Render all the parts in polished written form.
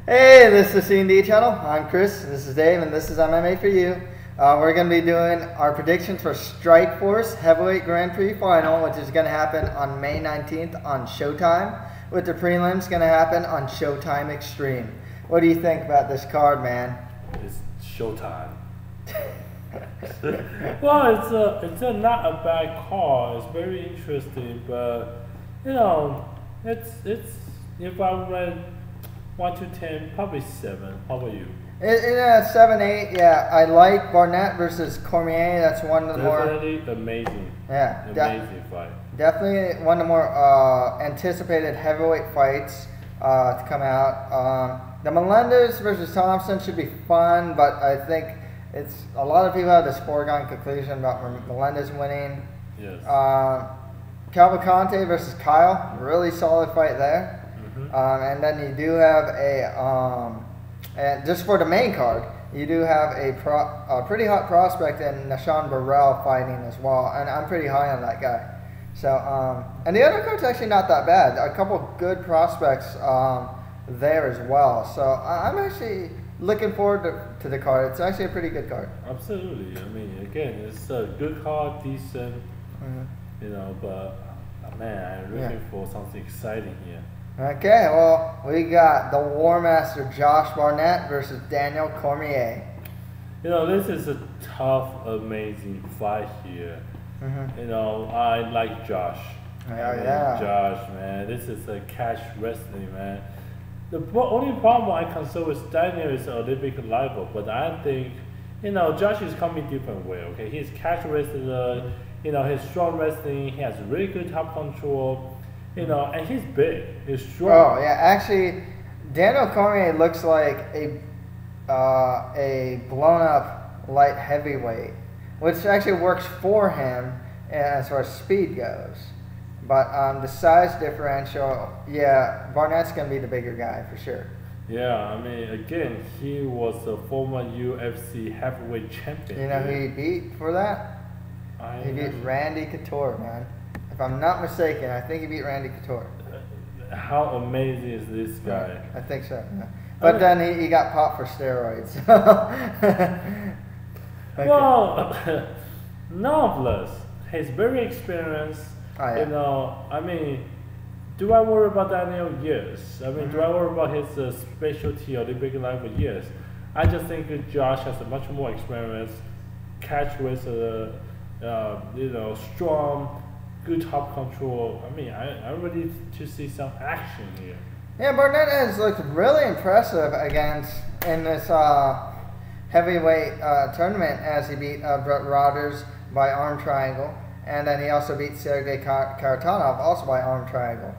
Hey, this is the C&D channel. I'm Chris, this is Dave, and this is MMA for you. We're going to be doing our predictions for Strikeforce Heavyweight Grand Prix Final, which is going to happen on May 19th on Showtime, with the prelims going to happen on Showtime Extreme. What do you think about this card, man? It's Showtime. Well, it's not a bad card. It's very interesting, but you know, it's if I read 1 to 10, probably 7. How about you? 7, 8. Yeah, I like Barnett versus Cormier. That's one of the Definitely amazing. Yeah, amazing fight. Definitely one of the more anticipated heavyweight fights to come out. The Melendez versus Thomson should be fun, but I think it's a lot of people have this foregone conclusion about Melendez winning. Yes. Cavalcante versus Kyle, really solid fight there. And then you do have and just for the main card, you do have a pretty hot prospect in Nah-Shon Burrell fighting as well, and I'm pretty high on that guy. So, and the other card's actually not that bad. A couple good prospects there as well. So I'm actually looking forward to the card. It's actually a pretty good card. Absolutely. I mean, again, it's a good card, decent, you know, but man, I'm looking for something exciting here. Okay, well, we got the War Master Josh Barnett versus Daniel Cormier. You know, this is a tough, amazing fight here. You know, I like Josh. Josh, man. This is a catch wrestling, man. The only problem I concern with Daniel is Olympic level, but I think, you know, Josh is coming different way, okay? He's catch wrestler, you know, he's strong wrestling, he has really good top control. You know, and he's big. He's strong. Oh yeah, actually, Daniel Cormier looks like a blown up light heavyweight, which actually works for him as far as speed goes. But the size differential, yeah, Barnett's gonna be the bigger guy for sure. Yeah, I mean, again, he was a former UFC heavyweight champion. You know who he beat for that? He beat Randy Couture, man. If I'm not mistaken, I think he beat Randy Couture. How amazing is this guy? I think so. Yeah. But then he got popped for steroids. Okay. Well, nonetheless, he's very experienced. Oh, yeah. You know, I mean, do I worry about Daniel? Yes. I mean, do I worry about his specialty Olympic level? Yes. I just think that Josh has a much more experience, catch with you know, strong, good top control. I mean, I'm ready to see some action here. Yeah, Barnett has looked really impressive in this heavyweight tournament, as he beat Brett Rodgers by arm triangle, and then he also beat Sergey Karatanov also by arm triangle.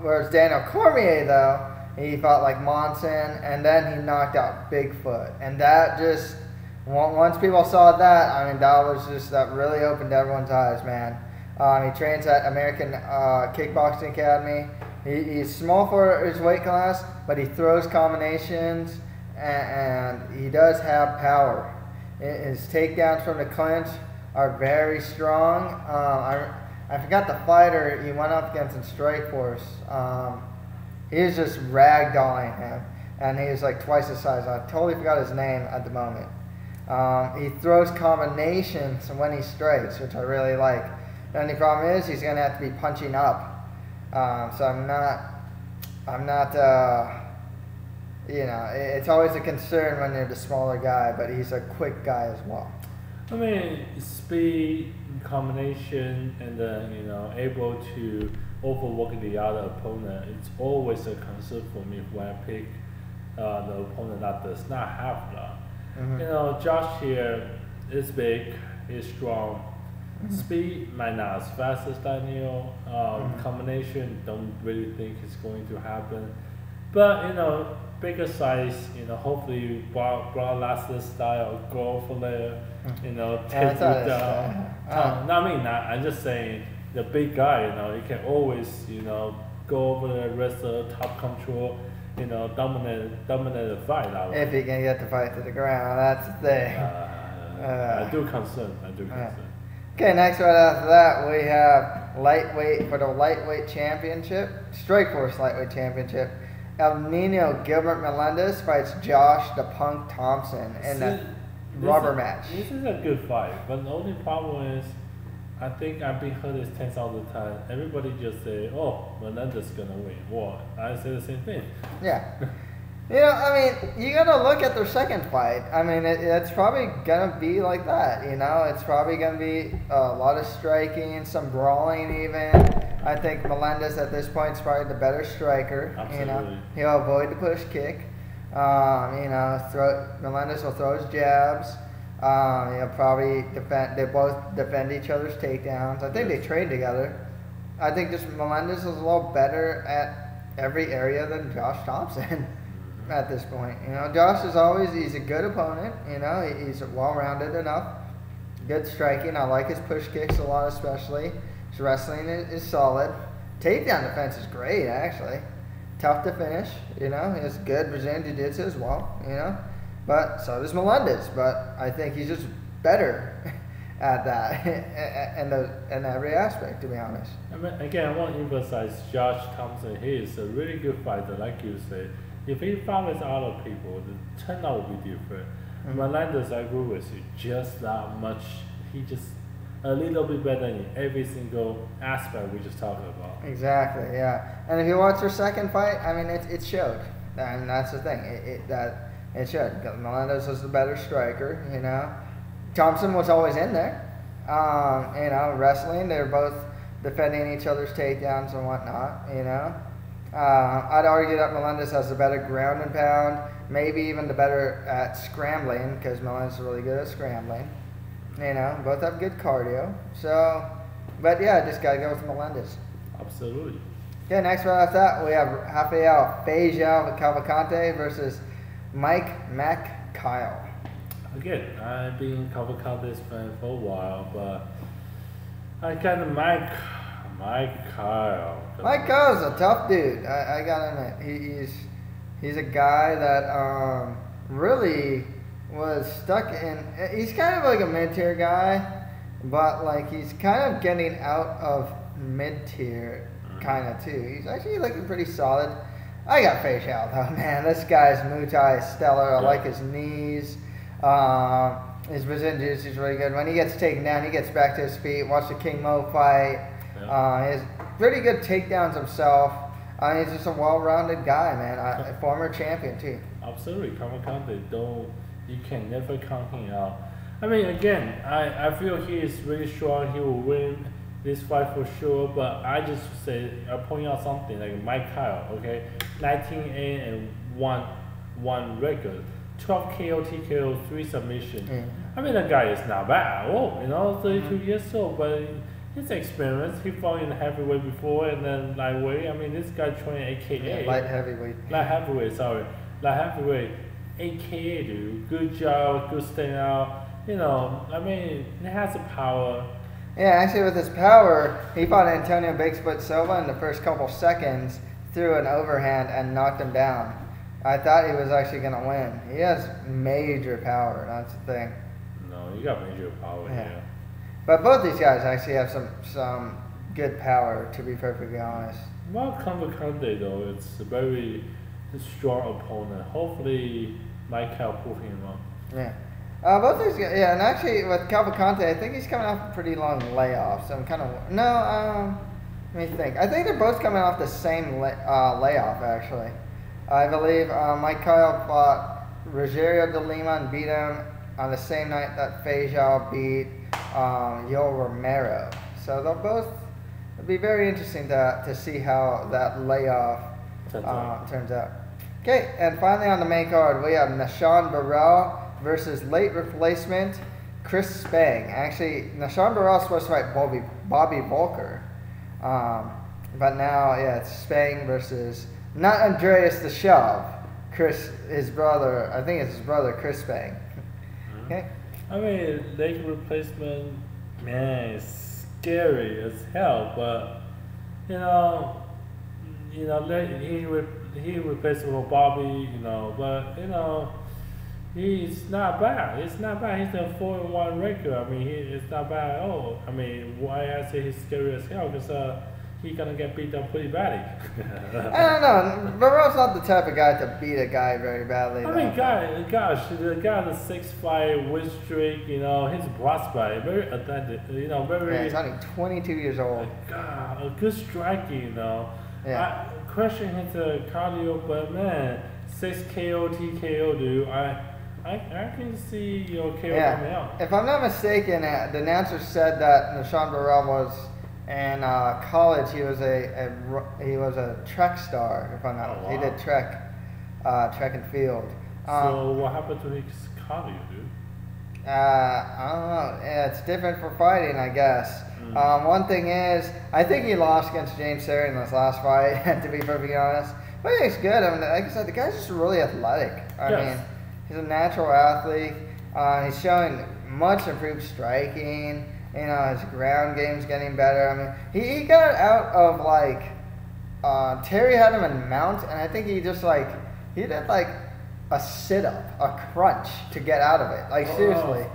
Whereas Daniel Cormier, though, he fought like Monson, and then he knocked out Bigfoot, and that just, once people saw that, I mean, that really opened everyone's eyes, man. He trains at American Kickboxing Academy. He's small for his weight class, but he throws combinations, and he does have power. His takedowns from the clinch are very strong. I forgot the fighter he went up against in Strikeforce. He was just ragdolling him, and he was like twice his size. I totally forgot his name at the moment. He throws combinations when he strikes, which I really like. The only problem is he's going to have to be punching up. So I'm not, you know, it's always a concern when you're the smaller guy, but he's a quick guy as well. I mean, speed, combination, and then, you know, able to overwork the other opponent. It's always a concern for me when I pick the opponent that does not have that. You know, Josh here is big, he's strong. Speed might not as fast as Daniel. Combination, don't really think it's going to happen. But, you know, bigger size, you know, hopefully Brock Lesnar style, go for the, you know, take it down. No, I mean, I'm just saying, the big guy, you know, he can always, you know, go over the wrestler, top control, you know, dominate the fight. If he can get the fight to the ground, that's the thing. I do concern. Okay, next right after that, we have lightweight for the lightweight championship, Strikeforce lightweight championship. El Nino Gilbert Melendez fights Josh the Punk Thomson in a rubber match. This is a good fight, but the only problem is, I think I've been heard this 10,000 times. Everybody just say, "Oh, Melendez gonna win." Well, I say the same thing. Yeah. You know, I mean, you gotta look at their second fight. I mean, it's probably gonna be like that. You know, it's probably gonna be a lot of striking, some brawling even. I think Melendez at this point is probably the better striker. Absolutely. You know, he'll avoid the push kick. You know, Melendez will throw his jabs. He'll probably defend. They both defend each other's takedowns. I think they trade together. I think just Melendez is a little better at every area than Josh Thomson. At this point, you know, Josh he's a good opponent, you know, he's well-rounded enough, good striking, I like his push kicks a lot especially, his wrestling is solid, takedown defense is great actually, tough to finish, you know, he has good Brazilian Jiu-Jitsu as well, you know, but so does Melendez, but I think he's just better at that in every aspect, to be honest. I mean, again, I want to emphasize Josh Thomson, he is a really good fighter, like you said. If he follows other people, the turnout will be different. Melendez, I agree with you, just that much. He just a little bit better in every single aspect we just talked about. Exactly, yeah. And if you watch their second fight, I mean, it showed. And that's the thing, it showed. Because Melendez was the better striker, you know. Thomson was always in there. You know, wrestling, they were both defending each other's takedowns and whatnot, you know. I'd argue that Melendez has the better ground and pound, maybe even the better at scrambling, because Melendez is really good at scrambling. You know, both have good cardio. So, but yeah, just gotta go with Melendez. Absolutely. Okay, next right after that, we have Rafael Feijao Cavalcante versus Mike Mac Kyle. Again, I've been Cavalcante's fan for a while, but I kind of Mike Kyle. Mike Kyle's a tough dude. I gotta admit, he's a guy that really was stuck in. He's kind of like a mid-tier guy, but like he's kind of getting out of mid-tier, kind of too. He's actually looking pretty solid. I got Feijao though, man. This guy's Muay Thai is stellar. I like his knees. His Brazilian Jiu-Jitsu is really good. When he gets taken down, he gets back to his feet. Watch the King Mo fight. He has pretty good takedowns himself. He's just a well-rounded guy, man. A former champion too. Absolutely, Cavalcante. You can never count him out. I mean, again, I feel he is really strong. He will win this fight for sure. But I just say I point out something like Mike Kyle. Okay, 19-8 and one record, 12 KO, TKO, 3 submission. I mean, the guy is not bad. Oh, you know, 32 years old, but his experience, he fought in heavyweight before and then lightweight. I mean, this guy trained AKA. Light heavyweight. Light heavyweight, AKA, dude. Good job, good staying out. You know, I mean, he has the power. Yeah, actually with his power, he fought Antonio Big Split Silva in the first couple seconds, threw an overhand and knocked him down. I thought he was actually going to win. He has major power, that's the thing. No, you got major power here. But both these guys actually have some good power, to be perfectly honest. Well, Cavalcante though, it's a very strong opponent. Hopefully, Mike Kyle pull him up. Yeah. Both these guys, yeah, and actually with Cavalcante, I think he's coming off a pretty long layoff. So I'm kind of let me think. I think they're both coming off the same layoff actually. I believe Mike Kyle fought Rogerio de Lima and beat him on the same night that Feijao beat Yoel Romero. So they'll both. It'll be very interesting to see how that layoff turns out. Okay, and finally on the main card we have Nah-Shon Burrell versus late replacement Chris Spang. Actually, Nah-Shon Burrell is supposed to fight Bobby Volker, but now it's Spang versus not Andreas the Shove, his brother. I think it's his brother Chris Spang. Okay. I mean, leg replacement, man, it's scary as hell. But he replaced for Bobby, but he's not bad. It's not bad. He's a 4-1 record. I mean, it's not bad at all. I mean, why I say he's scary as hell? Because he gonna get beat up pretty badly. I don't know. Burrell's not the type of guy to beat a guy very badly. I mean, gosh, the guy with 6-5 win streak, you know, his prospect, very athletic, you know, very. Yeah, he's only 22 years old. God, a good striking, you know. Yeah. I question his cardio, but man, 6 KO, TKO, dude. I can see your KO coming out. If I'm not mistaken, the announcer said that Nah-Shon Burrell was in college. He was a track star. If I'm not, he did track and field. So what happened to his cardio, dude? I don't know. Yeah, it's different for fighting, I guess. One thing is, I think he lost against James Terry in this last fight. To be perfectly honest, but he's good. I mean, like I said, the guy's just really athletic. I mean, he's a natural athlete. He's showing much improved striking. You know, his ground game's getting better. I mean, he got out of like Terry had him in mount, and I think he did like a sit-up, a crunch to get out of it. Like seriously,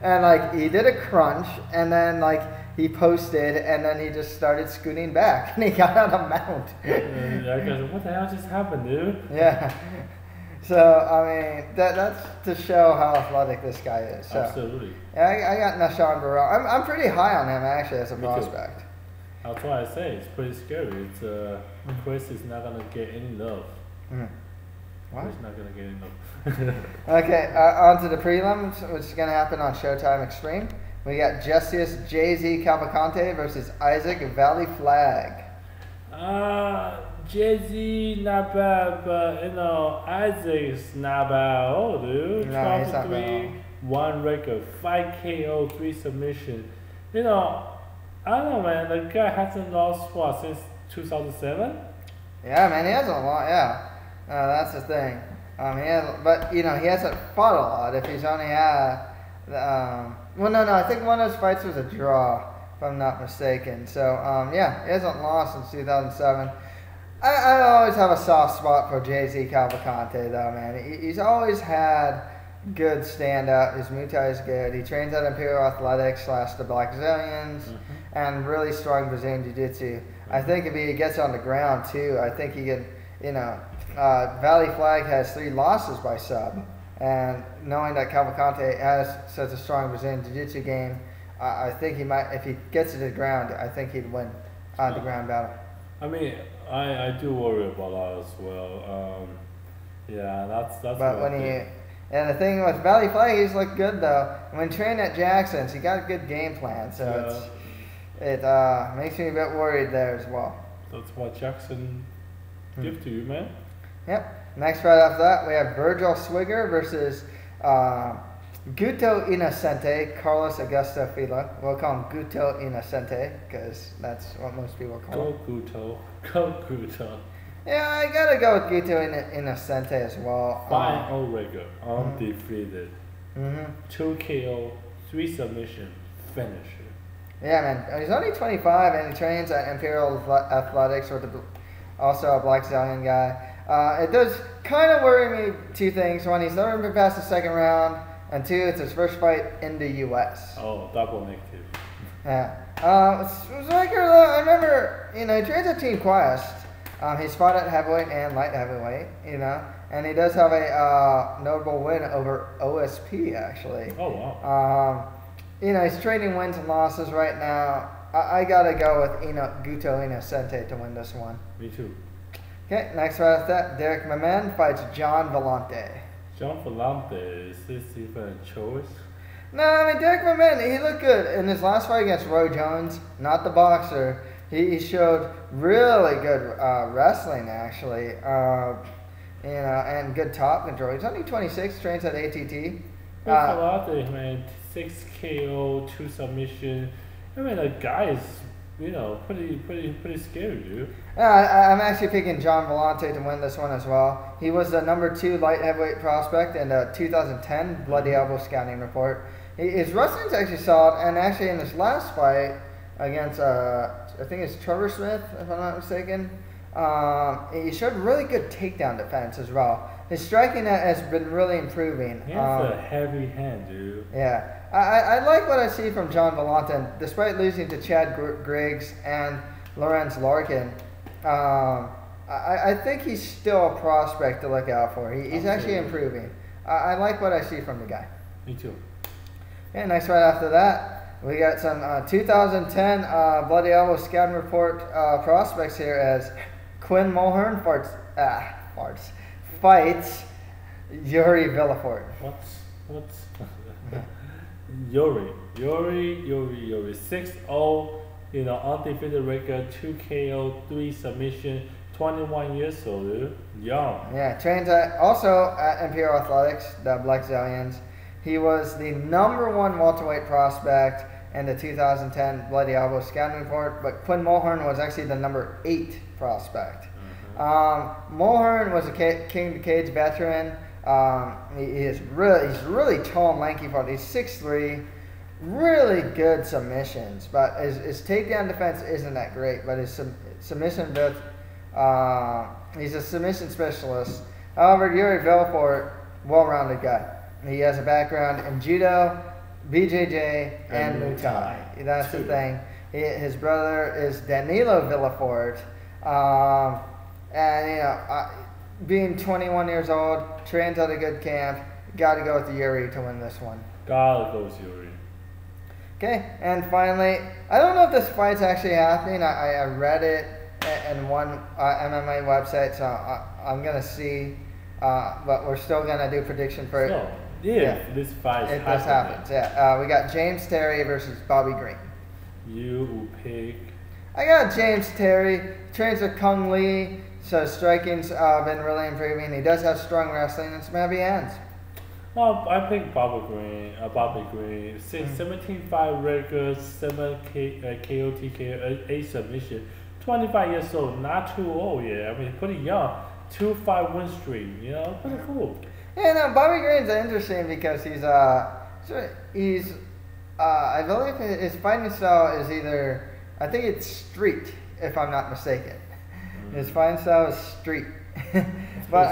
and like he did a crunch, and then like he posted, and then he just started scooting back, and he got out of mount. What the hell just happened, dude? Yeah. So I mean, that's to show how athletic this guy is. So, absolutely. Yeah, I got Nah-Shon Burrell. I'm pretty high on him actually as a prospect. That's why I say it's pretty scary. It's Chris is not gonna get any love. What? He's not gonna get any love. Okay, on to the prelims, which is gonna happen on Showtime Extreme. We got Gesias JZ Cavalcante versus Isaac Vallie-Flagg. JZ not bad, but you know Isaac's not bad. Oh, dude, No, 12-3, 1 record, 5 KO, 3 submission. You know, I don't know, man. The guy hasn't lost since 2007. Yeah, man, he hasn't lost. Yeah, that's the thing. But you know, he hasn't fought a lot. If he's only had, well, no, I think one of his fights was a draw, if I'm not mistaken. So, yeah, he hasn't lost since 2007. I always have a soft spot for JZ Cavalcante, though, man. He's always had good standout. His Muay Thai is good. He trains at Imperial Athletics / the Black Zillions, and really strong Brazilian Jiu-Jitsu. I think if he gets on the ground, too, I think he can, you know, Vallie-Flagg has 3 losses by sub. And knowing that Cavalcante has such a strong Brazilian Jiu-Jitsu game, I think he might, if he gets to the ground, I think he'd win the ground battle. I mean, I do worry about that as well. Yeah, that's. But and the thing with Vallie-Flagg, he's looked good though. When training at Jackson's, he got a good game plan, so it makes me a bit worried there as well. That's what Jackson give to you, man. Yep. Next fight after that, we have Virgil Zwicker versus Guto Inocente, Carlos Augusto Fila. We'll call him Guto Inocente because that's what most people call him. Go Guto. Yeah, I gotta go with Guto Inocente as well. 5-0 record, undefeated. 2 KO, 3 submission, finisher. Yeah, man. He's only 25 and he trains at Imperial Athletics, also a Black Stallion guy. It does kind of worry me 2 things. One, he's never been past the second round. And 2, it's his first fight in the U.S. Oh, double negative. Yeah. Zwicker, though, I remember, you know, he trains at Team Quest. He's fought at heavyweight and light heavyweight, you know. And he does have a notable win over OSP, actually. Oh, wow. You know, he's trading wins and losses right now. I got to go with Guto Inocente to win this one. Me too. Okay, next fight after that, Derrick Mehmen fights Gian Villante. Gian Villante, is this even a choice? No, I mean, Derrick Melendez, he looked good. In his last fight against Roy Jones, not the boxer, he showed really good wrestling, actually. You know, and good top control. He's only 26, trains at ATT. Villante, man, 6 KO, 2 submission. I mean, the guy is, you know, pretty scary, dude. Yeah, I'm actually picking Gian Villante to win this one as well. He was the number 2 light heavyweight prospect in the 2010 Bloody Elbow scouting report. His wrestling's actually solid, and actually in his last fight against, I think it's Trevor Smith, if I'm not mistaken, he showed really good takedown defense as well. His striking has been really improving. He has a heavy hand, dude. Yeah. I like what I see from Gian Villante, despite losing to Chad Griggs and Lorenz Larkin. I think he's still a prospect to look out for. He's actually improving. I like what I see from the guy. Me too. Okay, next right after that, we got some 2010 Bloody Elbow scouting report prospects here as Quinn Mulhern fights Yuri Villefort. What's Yuri 6-0, undefeated record, 2 KO, 3 submission, 21 years old, young. Yeah, trains also at Imperial Athletics, the Black Zillions. He was the #1 welterweight prospect in the 2010 Bloody Elbow scouting report, but Quinn Mulhern was actually the #8 prospect. Mulhern was a King of the Cage veteran. He's really tall and lanky for it. He's 6'3", really good submissions, but his takedown defense isn't that great. But his submission bit, he's a submission specialist. However, Yuri Villefort, well-rounded guy. He has a background in judo, BJJ, and Muay Thai. That's the thing. His brother is Danilo Villefort, and being 21 years old, trains at a good camp, got to go with Yuri to win this one. Gotta go with Yuri. Okay, and finally, I don't know if this fight's actually happening. I read it in one MMA website, so I'm gonna see, but we're still gonna do prediction for it. This fight if this happens, we got James Terry versus Bobby Green. You will pick. I got James Terry. Trains with Kung Lee, so striking's been really improving. He does have strong wrestling and some heavy hands. Well, I pick Bobby Green. 17-5 record, 7 KO, TKO, 8 submission. 25 years old, not too old yet. I mean, pretty young. 2-5 win streak. Pretty cool. Yeah, no, Bobby Green's interesting because he's I believe his fighting style is either, I think it's street, if I'm not mistaken. His fighting style is street. But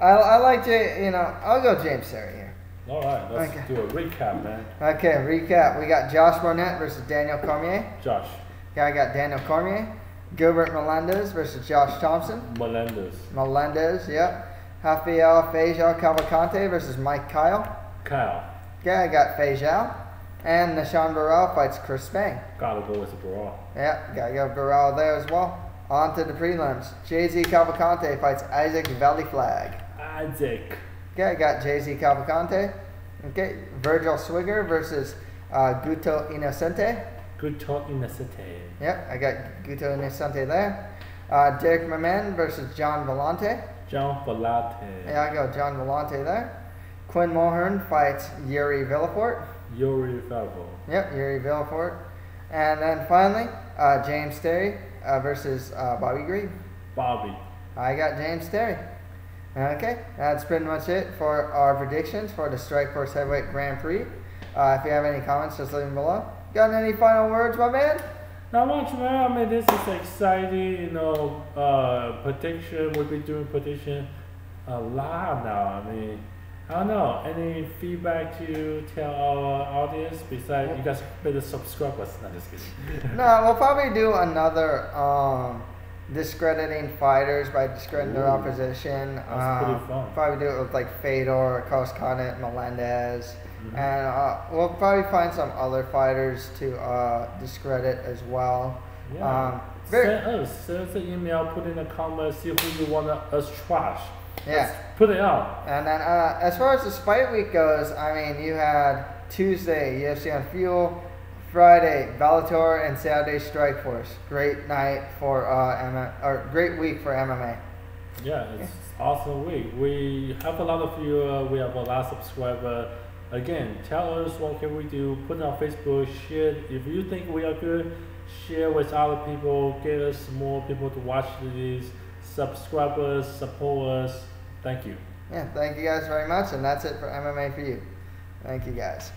I like I'll go James Terry here. All right, let's do a recap, man. Okay, recap. We got Josh Barnett versus Daniel Cormier. Josh. Okay, I got Daniel Cormier. Gilbert Melendez versus Josh Thomson. Melendez, yep. Rafael Feijao Cavalcante versus Mike Kyle. Okay, I got Feijao. And Nah-Shon Burrell fights Chris Spang. Gotta go with Burrell. Yeah, gotta go Burrell there as well. On to the prelims. Jay-Z Cavalcante fights Isaac Vallie-Flagg. Okay, I got Jay-Z Cavalcante. Okay, Virgil Zwicker versus Guto Inocente. Yep, I got Guto Inocente there. Derrick Mehmen versus Gian Villante. Yeah, I go Gian Villante there. Quinn Mulhern fights Yuri Villefort. Yep, Yuri Villefort. And then finally, James Terry versus Bobby Green. I got James Terry. Okay, that's pretty much it for our predictions for the Strikeforce Heavyweight Grand Prix. If you have any comments, just leave them below. Got any final words, my man? Not much, man. I mean, this is exciting, prediction. We've been doing prediction a lot now. I mean, I don't know. Any feedback to tell our audience besides you guys better subscribe us? Not just kidding. No, we'll probably do another discrediting fighters by discrediting their opposition. That's pretty fun. Probably do it with like Fedor, Cavalcante, Melendez. And we'll probably find some other fighters to discredit as well. Yeah. Send us an email, put in a comment, see who you want us trash. Let's put it out. And then as far as this fight week goes, I mean, you had Tuesday UFC on Fuel, Friday Bellator, and Saturday Strikeforce. Great night for great week for MMA. Yeah, it's awesome week. We have a lot of viewers. We have a lot of subscribers. Again, tell us what can we do. Put it on Facebook. Share. If you think we are good, share with other people. Get us more people to watch these. Subscribe us, support us. Thank you. Yeah, thank you guys very much, and that's it for MMA for you. Thank you guys.